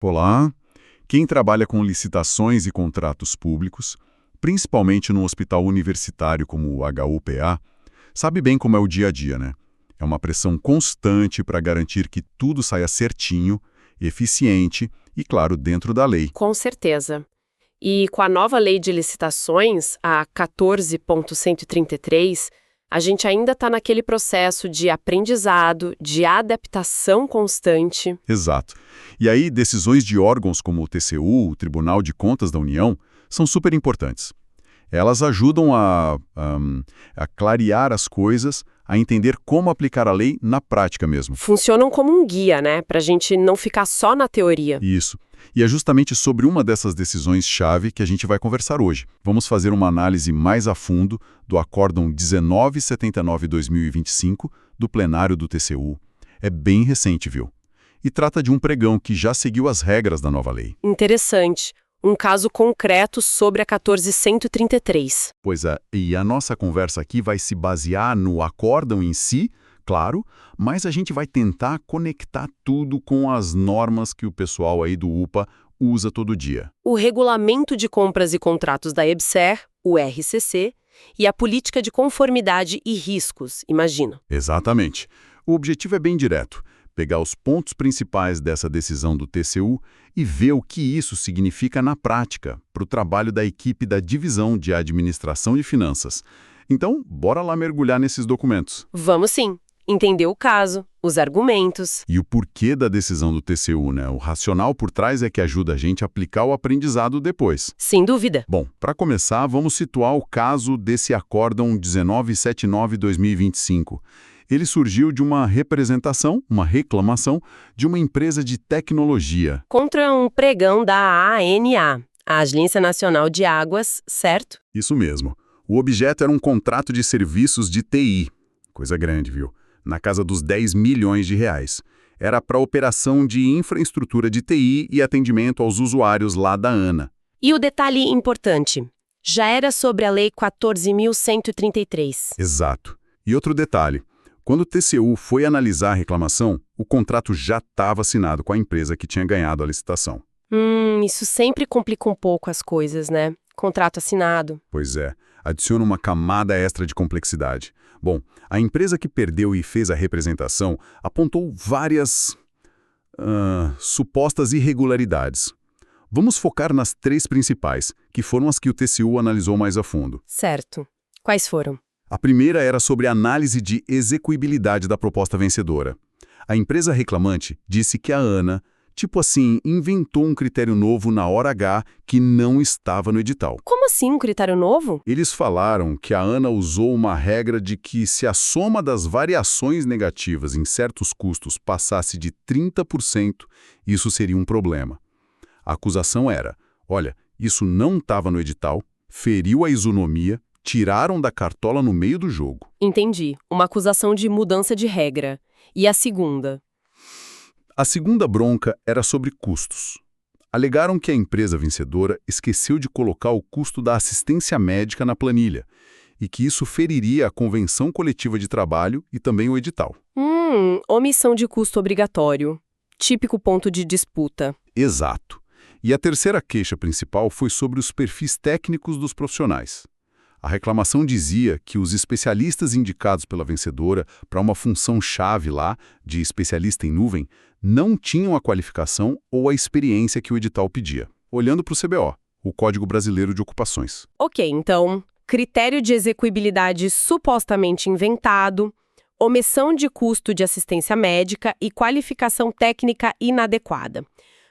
Olá! Quem trabalha com licitações e contratos públicos, principalmente num hospital universitário como o HUPA, sabe bem como é o dia a dia, né? É uma pressão constante para garantir que tudo saia certinho, eficiente e, claro, dentro da lei. Com certeza. E com a nova lei de licitações, a 14.133, a gente ainda está naquele processo de aprendizado, de adaptação constante. Exato. E aí, decisões de órgãos como o TCU, o Tribunal de Contas da União, são super importantes. Elas ajudam a clarear as coisas, a entender como aplicar a lei na prática mesmo. Funcionam como um guia, né? Para a gente não ficar só na teoria. Isso. E é justamente sobre uma dessas decisões-chave que a gente vai conversar hoje. Vamos fazer uma análise mais a fundo do Acórdão 1979/2025 do plenário do TCU. É bem recente, viu? E trata de um pregão que já seguiu as regras da nova lei. Interessante. Um caso concreto sobre a 14.133. Pois é, e a nossa conversa aqui vai se basear no acórdão em si, claro, mas a gente vai tentar conectar tudo com as normas que o pessoal aí do UPA usa todo dia. O Regulamento de Compras e Contratos da EBSER, o RCC, e a Política de Conformidade e Riscos, imagino. Exatamente. O objetivo é bem direto. Pegar os pontos principais dessa decisão do TCU e ver o que isso significa na prática para o trabalho da equipe da Divisão de Administração de Finanças. Então, bora lá mergulhar nesses documentos. Vamos sim. Entender o caso, os argumentos. E o porquê da decisão do TCU, né? O racional por trás é que ajuda a gente a aplicar o aprendizado depois. Sem dúvida. Bom, para começar, vamos situar o caso desse Acórdão 1979/2025. Ele surgiu de uma representação, uma reclamação, de uma empresa de tecnologia. Contra um pregão da ANA, a Agência Nacional de Águas, certo? Isso mesmo. O objeto era um contrato de serviços de TI. Coisa grande, viu? Na casa dos 10 milhões de reais. Era para operação de infraestrutura de TI e atendimento aos usuários lá da ANA. E o detalhe importante, já era sobre a Lei 14.133. Exato. E outro detalhe. Quando o TCU foi analisar a reclamação, o contrato já estava assinado com a empresa que tinha ganhado a licitação. Isso sempre complica um pouco as coisas, né? Contrato assinado. Pois é, adiciona uma camada extra de complexidade. Bom, a empresa que perdeu e fez a representação apontou várias supostas irregularidades. Vamos focar nas três principais, que foram as que o TCU analisou mais a fundo. Certo. Quais foram? A primeira era sobre a análise de execuibilidade da proposta vencedora. A empresa reclamante disse que a ANA, inventou um critério novo na hora H que não estava no edital. Como assim um critério novo? Eles falaram que a ANA usou uma regra de que se a soma das variações negativas em certos custos passasse de 30%, isso seria um problema. A acusação era, olha, isso não estava no edital, feriu a isonomia, tiraram da cartola no meio do jogo. Entendi. Uma acusação de mudança de regra. E a segunda? A segunda bronca era sobre custos. Alegaram que a empresa vencedora esqueceu de colocar o custo da assistência médica na planilha e que isso feriria a convenção coletiva de trabalho e também o edital. Omissão de custo obrigatório. Típico ponto de disputa. Exato. E a terceira queixa principal foi sobre os perfis técnicos dos profissionais. A reclamação dizia que os especialistas indicados pela vencedora para uma função-chave lá, de especialista em nuvem, não tinham a qualificação ou a experiência que o edital pedia. Olhando para o CBO, o Código Brasileiro de Ocupações. Ok, então, critério de execuibilidade supostamente inventado, omissão de custo de assistência médica e qualificação técnica inadequada.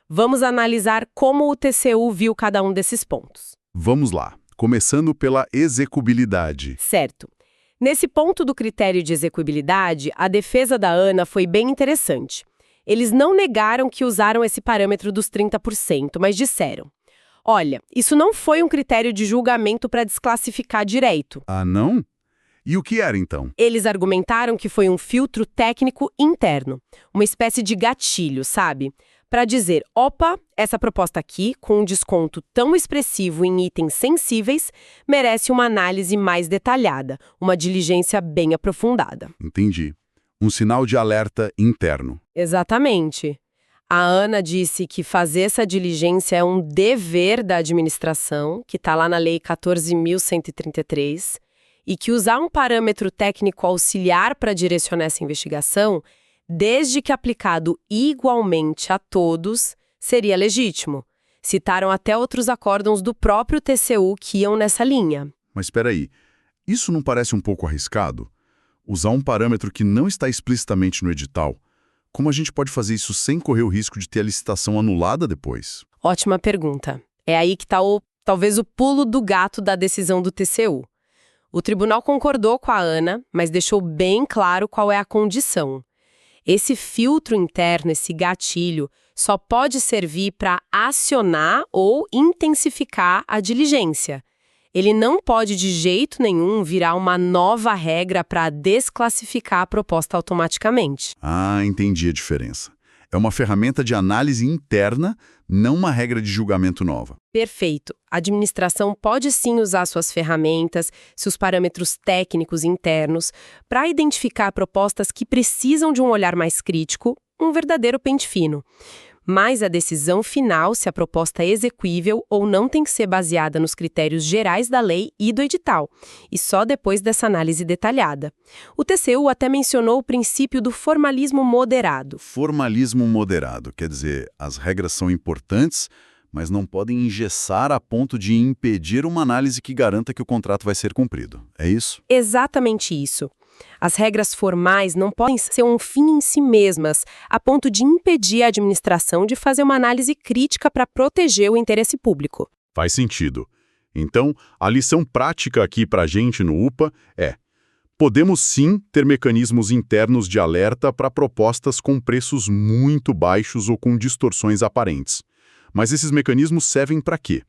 Vamos analisar como o TCU viu cada um desses pontos. Vamos lá. Começando pela execuibilidade. Certo. Nesse ponto do critério de execuibilidade, a defesa da ANA foi bem interessante. Eles não negaram que usaram esse parâmetro dos 30%, mas disseram: olha, isso não foi um critério de julgamento para desclassificar direito. Ah, não? E o que era, então? Eles argumentaram que foi um filtro técnico interno, uma espécie de gatilho, sabe? Para dizer, opa, essa proposta aqui, com um desconto tão expressivo em itens sensíveis, merece uma análise mais detalhada, uma diligência bem aprofundada. Entendi. Um sinal de alerta interno. Exatamente. A Ana disse que fazer essa diligência é um dever da administração, que está lá na Lei 14.133, e que usar um parâmetro técnico auxiliar para direcionar essa investigação, desde que aplicado igualmente a todos, seria legítimo. Citaram até outros acórdãos do próprio TCU que iam nessa linha. Mas espera aí, isso não parece um pouco arriscado? Usar um parâmetro que não está explicitamente no edital? Como a gente pode fazer isso sem correr o risco de ter a licitação anulada depois? Ótima pergunta. É aí que está talvez o pulo do gato da decisão do TCU. O tribunal concordou com a Ana, mas deixou bem claro qual é a condição. Esse filtro interno, esse gatilho, só pode servir para acionar ou intensificar a diligência. Ele não pode de jeito nenhum virar uma nova regra para desclassificar a proposta automaticamente. Ah, entendi a diferença. É uma ferramenta de análise interna, não uma regra de julgamento nova. Perfeito. A administração pode sim usar suas ferramentas, seus parâmetros técnicos internos, para identificar propostas que precisam de um olhar mais crítico, um verdadeiro pente fino. Mas a decisão final, se a proposta é exequível ou não, tem que ser baseada nos critérios gerais da lei e do edital, e só depois dessa análise detalhada. O TCU até mencionou o princípio do formalismo moderado. Formalismo moderado, quer dizer, as regras são importantes, mas não podem engessar a ponto de impedir uma análise que garanta que o contrato vai ser cumprido. É isso? Exatamente isso. As regras formais não podem ser um fim em si mesmas, a ponto de impedir a administração de fazer uma análise crítica para proteger o interesse público. Faz sentido. Então, a lição prática aqui para a gente no UPA é: podemos sim ter mecanismos internos de alerta para propostas com preços muito baixos ou com distorções aparentes. Mas esses mecanismos servem para quê?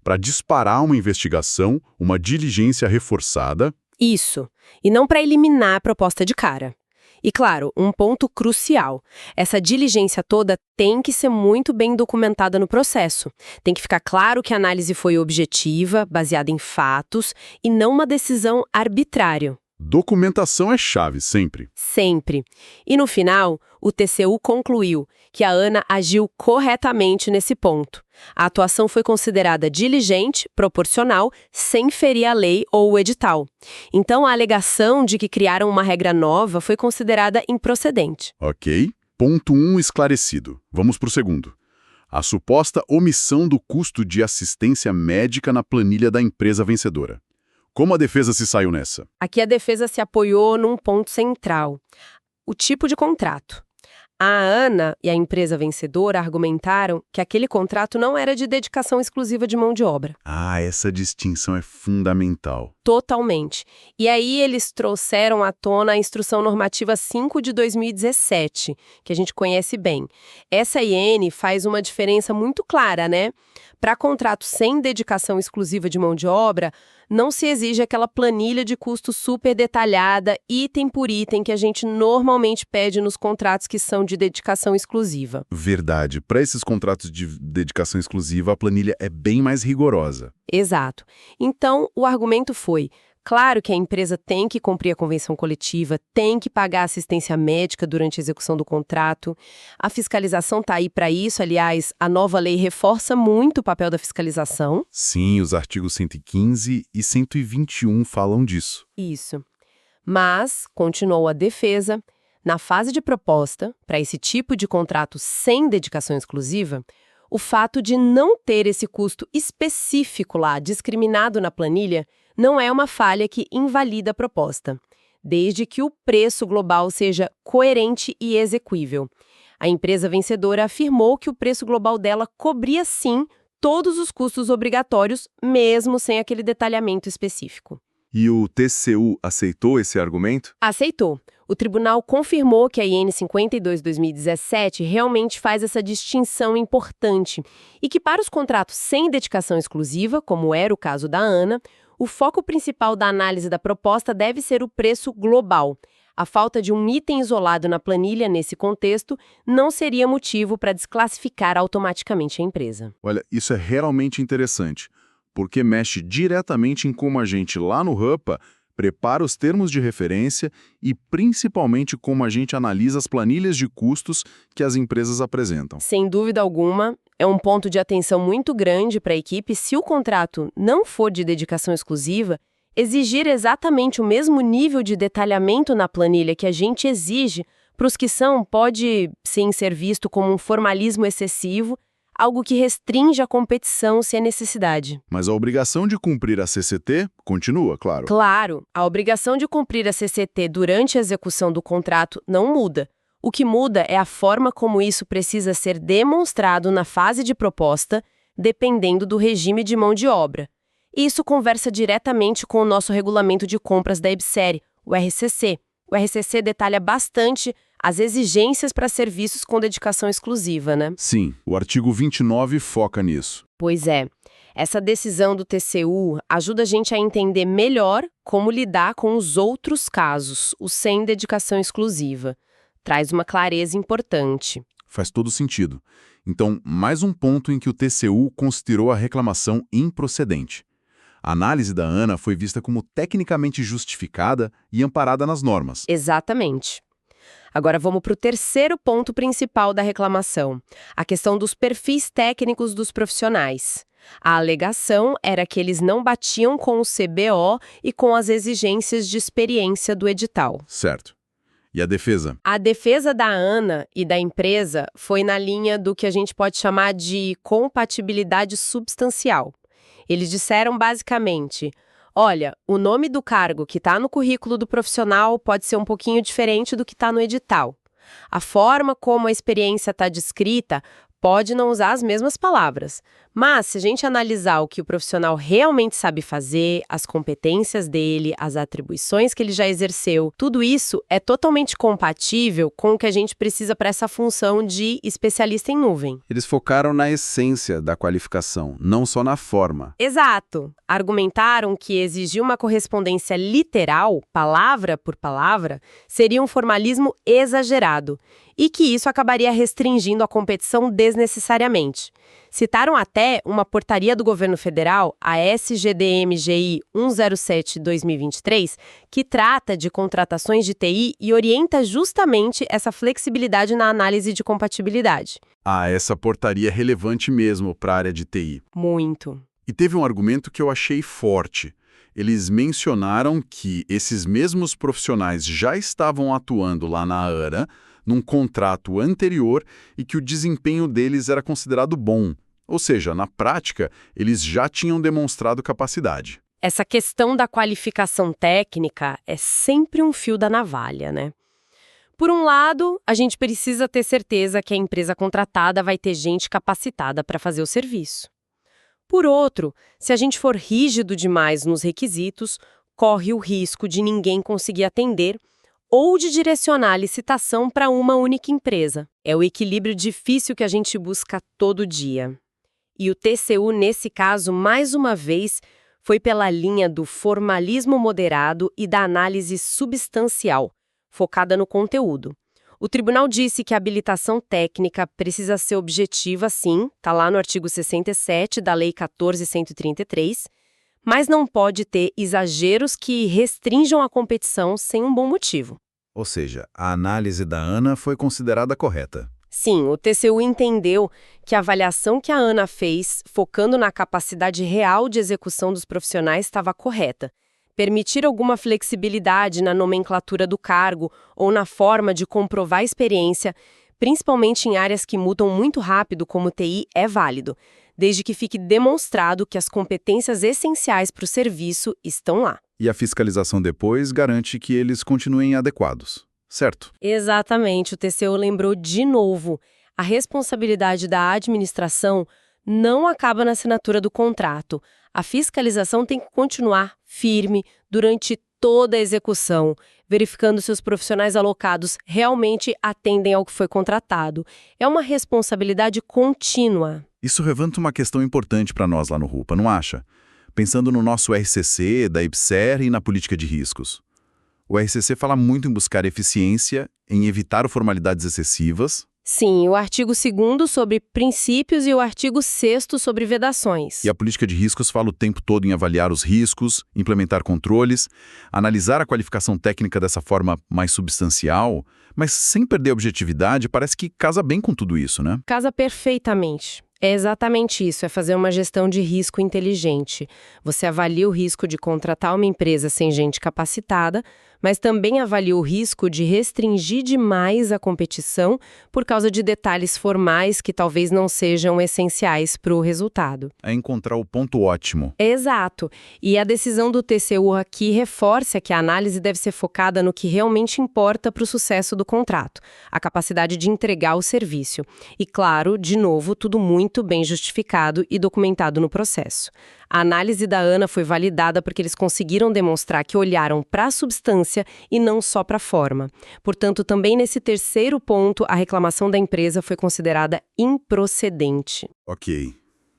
Para disparar uma investigação, uma diligência reforçada. Isso, e não para eliminar a proposta de cara. E claro, um ponto crucial, essa diligência toda tem que ser muito bem documentada no processo. Tem que ficar claro que a análise foi objetiva, baseada em fatos, e não uma decisão arbitrária. Documentação é chave, sempre. Sempre. E no final, o TCU concluiu que a Ana agiu corretamente nesse ponto. A atuação foi considerada diligente, proporcional, sem ferir a lei ou o edital. Então, a alegação de que criaram uma regra nova foi considerada improcedente. Ok. Ponto 1 esclarecido. Vamos para o segundo. A suposta omissão do custo de assistência médica na planilha da empresa vencedora. Como a defesa se saiu nessa? Aqui a defesa se apoiou num ponto central: o tipo de contrato. A Ana e a empresa vencedora argumentaram que aquele contrato não era de dedicação exclusiva de mão de obra. Ah, essa distinção é fundamental. Totalmente. E aí eles trouxeram à tona a Instrução Normativa 5 de 2017, que a gente conhece bem. Essa IN faz uma diferença muito clara, né? Para contrato sem dedicação exclusiva de mão de obra, não se exige aquela planilha de custo super detalhada, item por item, que a gente normalmente pede nos contratos que são de dedicação exclusiva. Verdade. Para esses contratos de dedicação exclusiva, a planilha é bem mais rigorosa. Exato. Então, o argumento foi: claro que a empresa tem que cumprir a convenção coletiva, tem que pagar assistência médica durante a execução do contrato. A fiscalização está aí para isso, aliás, a nova lei reforça muito o papel da fiscalização. Sim, os artigos 115 e 121 falam disso. Isso. Mas, continuou a defesa, na fase de proposta, para esse tipo de contrato sem dedicação exclusiva, o fato de não ter esse custo específico lá, discriminado na planilha, não é uma falha que invalida a proposta, desde que o preço global seja coerente e exequível. A empresa vencedora afirmou que o preço global dela cobria, sim, todos os custos obrigatórios, mesmo sem aquele detalhamento específico. E o TCU aceitou esse argumento? Aceitou. O tribunal confirmou que a IN 52/2017 realmente faz essa distinção importante e que para os contratos sem dedicação exclusiva, como era o caso da Ana, o foco principal da análise da proposta deve ser o preço global. A falta de um item isolado na planilha nesse contexto não seria motivo para desclassificar automaticamente a empresa. Olha, isso é realmente interessante, porque mexe diretamente em como a gente, lá no RUPA, prepara os termos de referência e, principalmente, como a gente analisa as planilhas de custos que as empresas apresentam. Sem dúvida alguma, é um ponto de atenção muito grande para a equipe se o contrato não for de dedicação exclusiva, exigir exatamente o mesmo nível de detalhamento na planilha que a gente exige para os que são pode sim ser visto como um formalismo excessivo, algo que restringe a competição se é necessidade. Mas a obrigação de cumprir a CCT continua, claro. Claro, a obrigação de cumprir a CCT durante a execução do contrato não muda. O que muda é a forma como isso precisa ser demonstrado na fase de proposta, dependendo do regime de mão de obra. Isso conversa diretamente com o nosso regulamento de compras da EBSERE, o RCC. O RCC detalha bastante as exigências para serviços com dedicação exclusiva, né? Sim, o artigo 29 foca nisso. Pois é. Essa decisão do TCU ajuda a gente a entender melhor como lidar com os outros casos, os sem dedicação exclusiva. Traz uma clareza importante. Faz todo sentido. Então, mais um ponto em que o TCU considerou a reclamação improcedente. A análise da ANA foi vista como tecnicamente justificada e amparada nas normas. Exatamente. Agora vamos para o terceiro ponto principal da reclamação, a questão dos perfis técnicos dos profissionais. A alegação era que eles não batiam com o CBO e com as exigências de experiência do edital. Certo. E a defesa? A defesa da ANA e da empresa foi na linha do que a gente pode chamar de compatibilidade substancial. Eles disseram basicamente, olha, o nome do cargo que está no currículo do profissional pode ser um pouquinho diferente do que está no edital. A forma como a experiência está descrita pode não usar as mesmas palavras, mas se a gente analisar o que o profissional realmente sabe fazer, as competências dele, as atribuições que ele já exerceu, tudo isso é totalmente compatível com o que a gente precisa para essa função de especialista em nuvem. Eles focaram na essência da qualificação, não só na forma. Exato. Argumentaram que exigir uma correspondência literal, palavra por palavra, seria um formalismo exagerado e que isso acabaria restringindo a competição desnecessariamente. Citaram até uma portaria do governo federal, a SGDMGI 107/2023, que trata de contratações de TI e orienta justamente essa flexibilidade na análise de compatibilidade. Ah, essa portaria é relevante mesmo para a área de TI. Muito. E teve um argumento que eu achei forte. Eles mencionaram que esses mesmos profissionais já estavam atuando lá na ANA, num contrato anterior, e que o desempenho deles era considerado bom. Ou seja, na prática, eles já tinham demonstrado capacidade. Essa questão da qualificação técnica é sempre um fio da navalha, né? Por um lado, a gente precisa ter certeza que a empresa contratada vai ter gente capacitada para fazer o serviço. Por outro, se a gente for rígido demais nos requisitos, corre o risco de ninguém conseguir atender ou de direcionar a licitação para uma única empresa. É o equilíbrio difícil que a gente busca todo dia. E o TCU, nesse caso, mais uma vez, foi pela linha do formalismo moderado e da análise substancial, focada no conteúdo. O tribunal disse que a habilitação técnica precisa ser objetiva, sim, está lá no artigo 67 da Lei 14.133, mas não pode ter exageros que restringam a competição sem um bom motivo. Ou seja, a análise da ANA foi considerada correta. Sim, o TCU entendeu que a avaliação que a ANA fez, focando na capacidade real de execução dos profissionais, estava correta. Permitir alguma flexibilidade na nomenclatura do cargo ou na forma de comprovar a experiência, principalmente em áreas que mudam muito rápido, como TI, é válido, desde que fique demonstrado que as competências essenciais para o serviço estão lá. E a fiscalização depois garante que eles continuem adequados, certo? Exatamente, o TCU lembrou de novo. A responsabilidade da administração não acaba na assinatura do contrato. A fiscalização tem que continuar firme durante toda a execução, verificando se os profissionais alocados realmente atendem ao que foi contratado. É uma responsabilidade contínua. Isso levanta uma questão importante para nós lá no RUPA, não acha? Pensando no nosso RCC, da EBSERE e na política de riscos. O RCC fala muito em buscar eficiência, em evitar formalidades excessivas, Sim, o artigo 2º sobre princípios e o artigo 6º sobre vedações. E a política de riscos fala o tempo todo em avaliar os riscos, implementar controles, analisar a qualificação técnica dessa forma mais substancial, mas sem perder a objetividade, parece que casa bem com tudo isso, né? Casa perfeitamente. É exatamente isso, é fazer uma gestão de risco inteligente. Você avalia o risco de contratar uma empresa sem gente capacitada, mas também avalia o risco de restringir demais a competição por causa de detalhes formais que talvez não sejam essenciais para o resultado. É encontrar o ponto ótimo. Exato. E a decisão do TCU aqui reforça que a análise deve ser focada no que realmente importa para o sucesso do contrato, a capacidade de entregar o serviço. E claro, de novo, tudo muito bem justificado e documentado no processo. A análise da ANA foi validada porque eles conseguiram demonstrar que olharam para a substância e não só para a forma. Portanto, também nesse terceiro ponto, a reclamação da empresa foi considerada improcedente. Ok.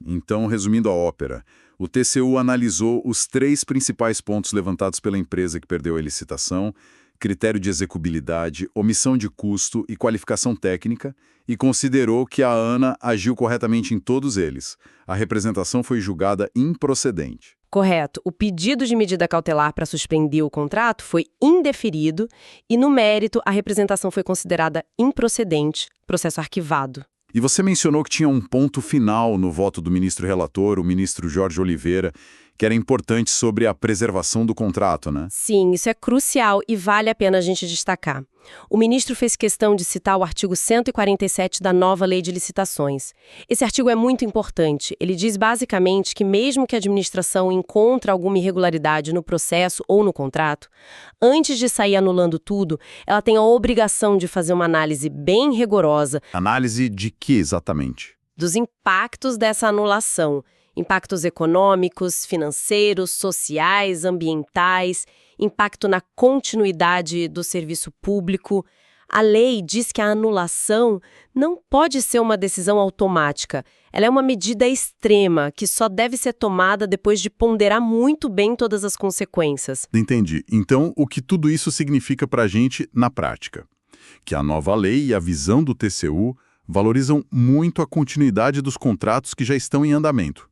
Então, resumindo a ópera, o TCU analisou os 3 principais pontos levantados pela empresa que perdeu a licitação: critério de execuibilidade, omissão de custo e qualificação técnica, e considerou que a ANA agiu corretamente em todos eles. A representação foi julgada improcedente. Correto. O pedido de medida cautelar para suspender o contrato foi indeferido e, no mérito, a representação foi considerada improcedente, processo arquivado. E você mencionou que tinha um ponto final no voto do ministro relator, o ministro Jorge Oliveira, que era importante sobre a preservação do contrato, né? Sim, isso é crucial e vale a pena a gente destacar. O ministro fez questão de citar o artigo 147 da nova Lei de Licitações. Esse artigo é muito importante. Ele diz basicamente que mesmo que a administração encontre alguma irregularidade no processo ou no contrato, antes de sair anulando tudo, ela tem a obrigação de fazer uma análise bem rigorosa. Análise de que exatamente? Dos impactos dessa anulação. Impactos econômicos, financeiros, sociais, ambientais, impacto na continuidade do serviço público. A lei diz que a anulação não pode ser uma decisão automática. Ela é uma medida extrema que só deve ser tomada depois de ponderar muito bem todas as consequências. Entendi. Então, o que tudo isso significa para a gente na prática? Que a nova lei e a visão do TCU valorizam muito a continuidade dos contratos que já estão em andamento.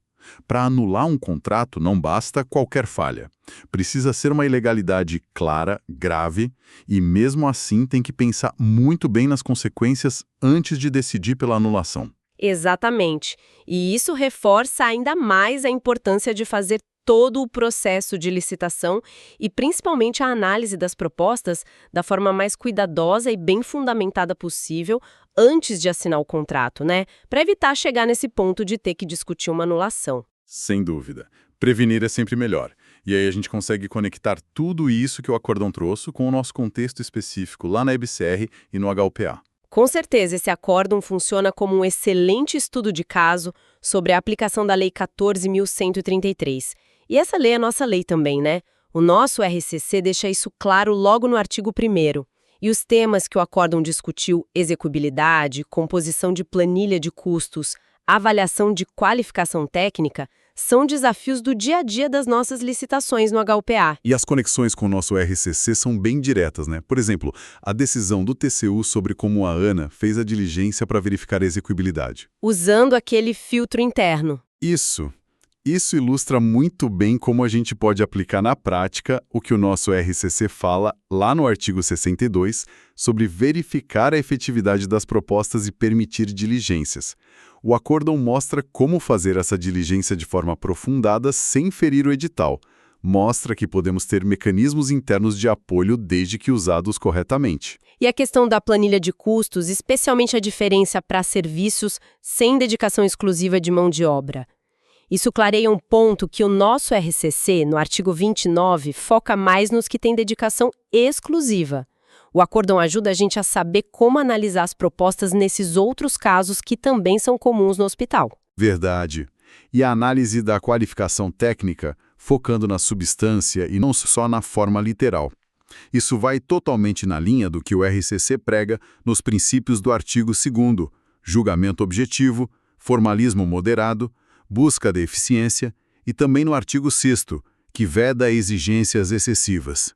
Para anular um contrato não basta qualquer falha. Precisa ser uma ilegalidade clara, grave, e mesmo assim tem que pensar muito bem nas consequências antes de decidir pela anulação. Exatamente. E isso reforça ainda mais a importância de fazer todo o processo de licitação e principalmente a análise das propostas da forma mais cuidadosa e bem fundamentada possível antes de assinar o contrato, né? Para evitar chegar nesse ponto de ter que discutir uma anulação. Sem dúvida. Prevenir é sempre melhor. E aí a gente consegue conectar tudo isso que o acórdão trouxe com o nosso contexto específico lá na EBCR e no HUPA. Com certeza, esse acórdão funciona como um excelente estudo de caso sobre a aplicação da Lei 14.133. E essa lei é a nossa lei também, né? O nosso RCC deixa isso claro logo no artigo 1º. E os temas que o acórdão discutiu, execuibilidade, composição de planilha de custos, avaliação de qualificação técnica, são desafios do dia a dia das nossas licitações no HUPA. E as conexões com o nosso RCC são bem diretas, né? Por exemplo, a decisão do TCU sobre como a ANA fez a diligência para verificar a execuibilidade. Usando aquele filtro interno. Isso ilustra muito bem como a gente pode aplicar na prática o que o nosso RCC fala lá no artigo 62 sobre verificar a efetividade das propostas e permitir diligências. O acórdão mostra como fazer essa diligência de forma aprofundada sem ferir o edital. Mostra que podemos ter mecanismos internos de apoio desde que usados corretamente. E a questão da planilha de custos, especialmente a diferença para serviços sem dedicação exclusiva de mão de obra. Isso clareia um ponto que o nosso RCC, no artigo 29, foca mais nos que têm dedicação exclusiva. O acórdão ajuda a gente a saber como analisar as propostas nesses outros casos que também são comuns no hospital. Verdade. E a análise da qualificação técnica, focando na substância e não só na forma literal. Isso vai totalmente na linha do que o RCC prega nos princípios do artigo 2º, julgamento objetivo, formalismo moderado, busca da eficiência, e também no artigo 6º, que veda exigências excessivas.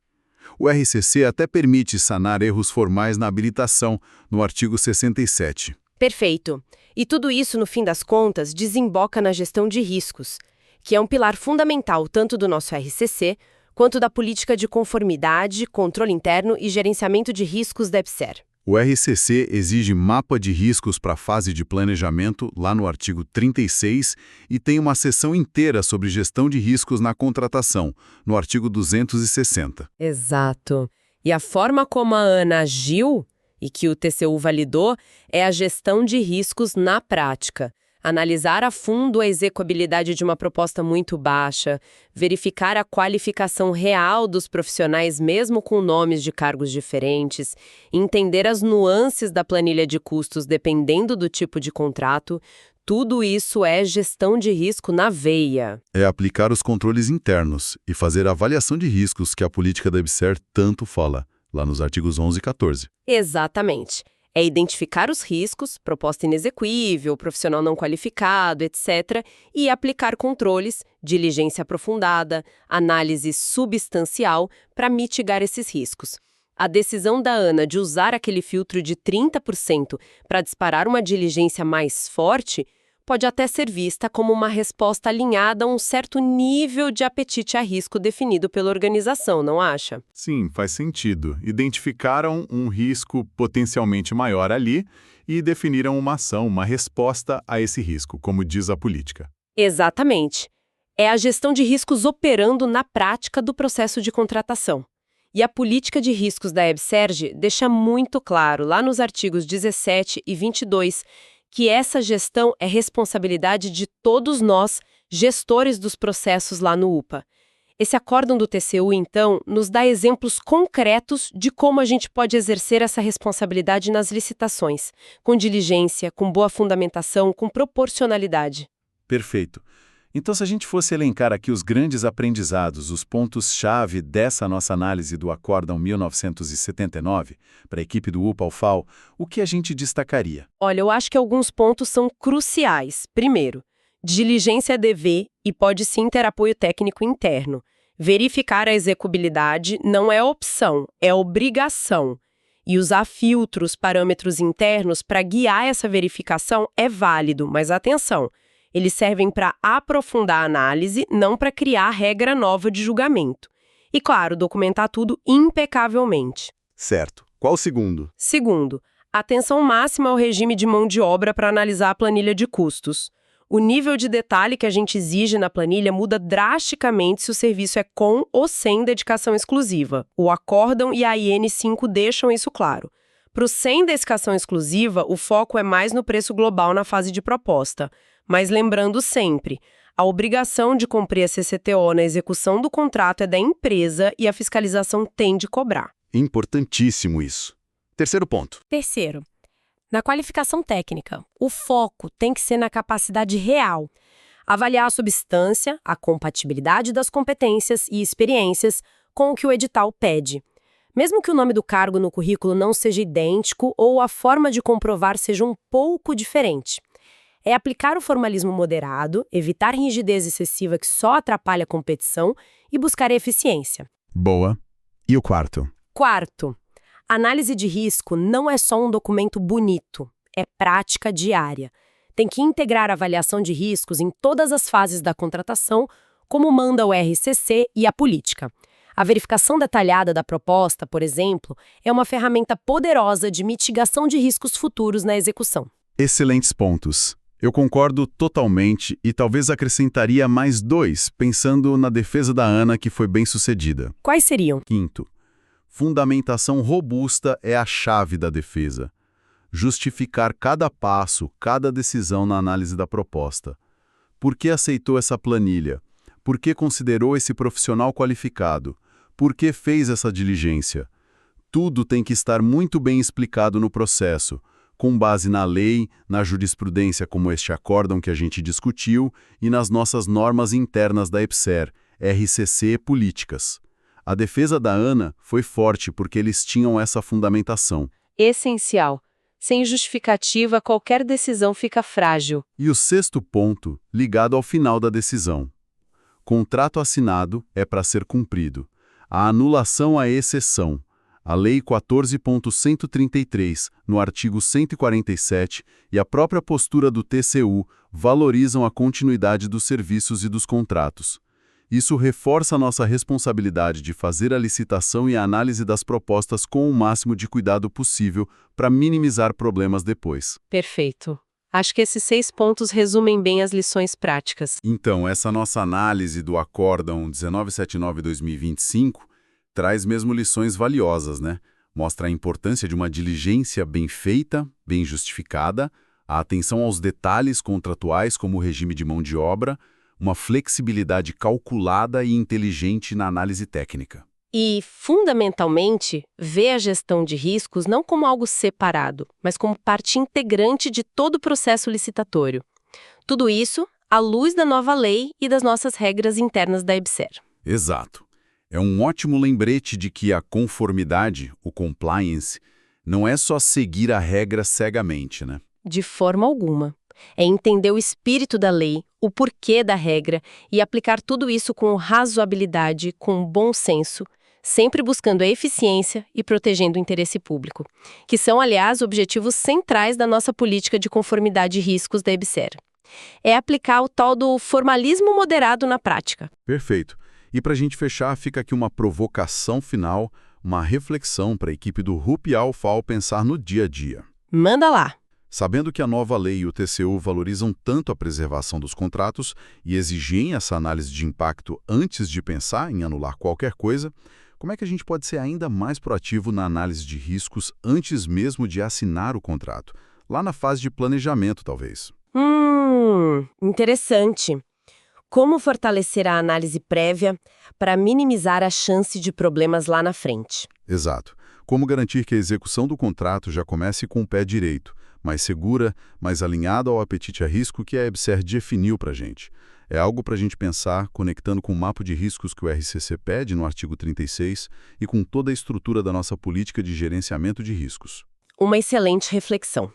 O RCC até permite sanar erros formais na habilitação, no artigo 67. Perfeito. E tudo isso, no fim das contas, desemboca na gestão de riscos, que é um pilar fundamental tanto do nosso RCC, quanto da política de conformidade, controle interno e gerenciamento de riscos da EBSER. O RCC exige mapa de riscos para a fase de planejamento, lá no artigo 36, e tem uma seção inteira sobre gestão de riscos na contratação, no artigo 260. Exato. E a forma como a Ana agiu, e que o TCU validou, é a gestão de riscos na prática. Analisar a fundo a execuabilidade de uma proposta muito baixa, verificar a qualificação real dos profissionais mesmo com nomes de cargos diferentes, entender as nuances da planilha de custos dependendo do tipo de contrato, tudo isso é gestão de risco na veia. É aplicar os controles internos e fazer a avaliação de riscos que a política da EBSER tanto fala, lá nos artigos 11 e 14. Exatamente. É identificar os riscos, proposta inexequível, profissional não qualificado, etc., e aplicar controles, diligência aprofundada, análise substancial para mitigar esses riscos. A decisão da Ana de usar aquele filtro de 30% para disparar uma diligência mais forte pode até ser vista como uma resposta alinhada a um certo nível de apetite a risco definido pela organização, não acha? Sim, faz sentido. Identificaram um risco potencialmente maior ali e definiram uma ação, uma resposta a esse risco, como diz a política. Exatamente. É a gestão de riscos operando na prática do processo de contratação. E a política de riscos da EBSERG deixa muito claro, lá nos artigos 17 e 22, que essa gestão é responsabilidade de todos nós, gestores dos processos lá no UPA. Esse acórdão do TCU, então, nos dá exemplos concretos de como a gente pode exercer essa responsabilidade nas licitações, com diligência, com boa fundamentação, com proporcionalidade. Perfeito. Então, se a gente fosse elencar aqui os grandes aprendizados, os pontos-chave dessa nossa análise do Acórdão 1979, para a equipe do UPA-UFAL, o que a gente destacaria? Olha, eu acho que alguns pontos são cruciais. Primeiro, diligência é dever e pode sim ter apoio técnico interno. Verificar a execuabilidade não é opção, é obrigação. E usar filtros, parâmetros internos para guiar essa verificação é válido, mas atenção! Eles servem para aprofundar a análise, não para criar regra nova de julgamento. E, claro, documentar tudo impecavelmente. Certo. Qual o segundo? Segundo, atenção máxima ao regime de mão de obra para analisar a planilha de custos. O nível de detalhe que a gente exige na planilha muda drasticamente se o serviço é com ou sem dedicação exclusiva. O Acórdão e a IN5 deixam isso claro. Para o sem dedicação exclusiva, o foco é mais no preço global na fase de proposta. Mas lembrando sempre, a obrigação de cumprir a CCTO na execução do contrato é da empresa e a fiscalização tem de cobrar. Importantíssimo isso. Terceiro ponto. Terceiro, na qualificação técnica, o foco tem que ser na capacidade real. Avaliar a substância, a compatibilidade das competências e experiências com o que o edital pede. Mesmo que o nome do cargo no currículo não seja idêntico ou a forma de comprovar seja um pouco diferente. É aplicar o formalismo moderado, evitar rigidez excessiva que só atrapalha a competição e buscar eficiência. Boa. E o quarto? Quarto, análise de risco não é só um documento bonito, é prática diária. Tem que integrar a avaliação de riscos em todas as fases da contratação, como manda o RCC e a política. A verificação detalhada da proposta, por exemplo, é uma ferramenta poderosa de mitigação de riscos futuros na execução. Excelentes pontos. Eu concordo totalmente e talvez acrescentaria mais 2, pensando na defesa da Ana, que foi bem sucedida. Quais seriam? Quinto, fundamentação robusta é a chave da defesa. Justificar cada passo, cada decisão na análise da proposta. Por que aceitou essa planilha? Por que considerou esse profissional qualificado? Por que fez essa diligência? Tudo tem que estar muito bem explicado no processo, com base na lei, na jurisprudência como este acórdão que a gente discutiu e nas nossas normas internas da EBSER, RCC políticas. A defesa da Ana foi forte porque eles tinham essa fundamentação. Essencial. Sem justificativa, qualquer decisão fica frágil. E o sexto ponto, ligado ao final da decisão. Contrato assinado é para ser cumprido. a anulação à exceção. A Lei 14.133, no artigo 147, e a própria postura do TCU valorizam a continuidade dos serviços e dos contratos. Isso reforça a nossa responsabilidade de fazer a licitação e a análise das propostas com o máximo de cuidado possível para minimizar problemas depois. Perfeito. Acho que esses 6 pontos resumem bem as lições práticas. Então, essa nossa análise do Acórdão 1979-2025 traz mesmo lições valiosas, né? Mostra a importância de uma diligência bem feita, bem justificada, a atenção aos detalhes contratuais como o regime de mão de obra, uma flexibilidade calculada e inteligente na análise técnica. E, fundamentalmente, vê a gestão de riscos não como algo separado, mas como parte integrante de todo o processo licitatório. Tudo isso à luz da nova lei e das nossas regras internas da EBSER. Exato. É um ótimo lembrete de que a conformidade, o compliance, não é só seguir a regra cegamente, né? De forma alguma. É entender o espírito da lei, o porquê da regra e aplicar tudo isso com razoabilidade, com bom senso, sempre buscando a eficiência e protegendo o interesse público, que são, aliás, objetivos centrais da nossa política de conformidade e riscos da EBSER. É aplicar o tal do formalismo moderado na prática. Perfeito. E para a gente fechar, fica aqui uma provocação final, uma reflexão para a equipe do RUP e Alfa pensar no dia a dia. Manda lá! Sabendo que a nova lei e o TCU valorizam tanto a preservação dos contratos e exigem essa análise de impacto antes de pensar em anular qualquer coisa, como é que a gente pode ser ainda mais proativo na análise de riscos antes mesmo de assinar o contrato? Lá na fase de planejamento, talvez. Interessante. Como fortalecer a análise prévia para minimizar a chance de problemas lá na frente? Exato. Como garantir que a execução do contrato já comece com o pé direito, mais segura, mais alinhada ao apetite a risco que a EBSER definiu para a gente. É algo para a gente pensar, conectando com o mapa de riscos que o RCC pede no artigo 36 e com toda a estrutura da nossa política de gerenciamento de riscos. Uma excelente reflexão.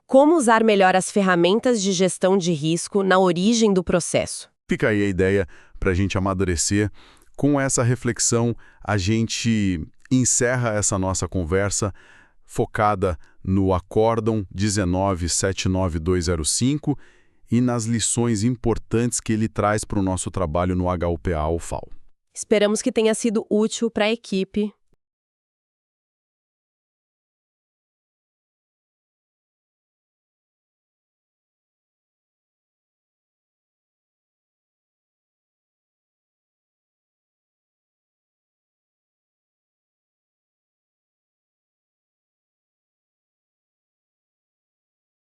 Como usar melhor as ferramentas de gestão de risco na origem do processo? Fica aí a ideia para a gente amadurecer. Com essa reflexão, a gente encerra essa nossa conversa focada no Acórdão 1979205 e nas lições importantes que ele traz para o nosso trabalho no HUPA-UFAL. Esperamos que tenha sido útil para a equipe,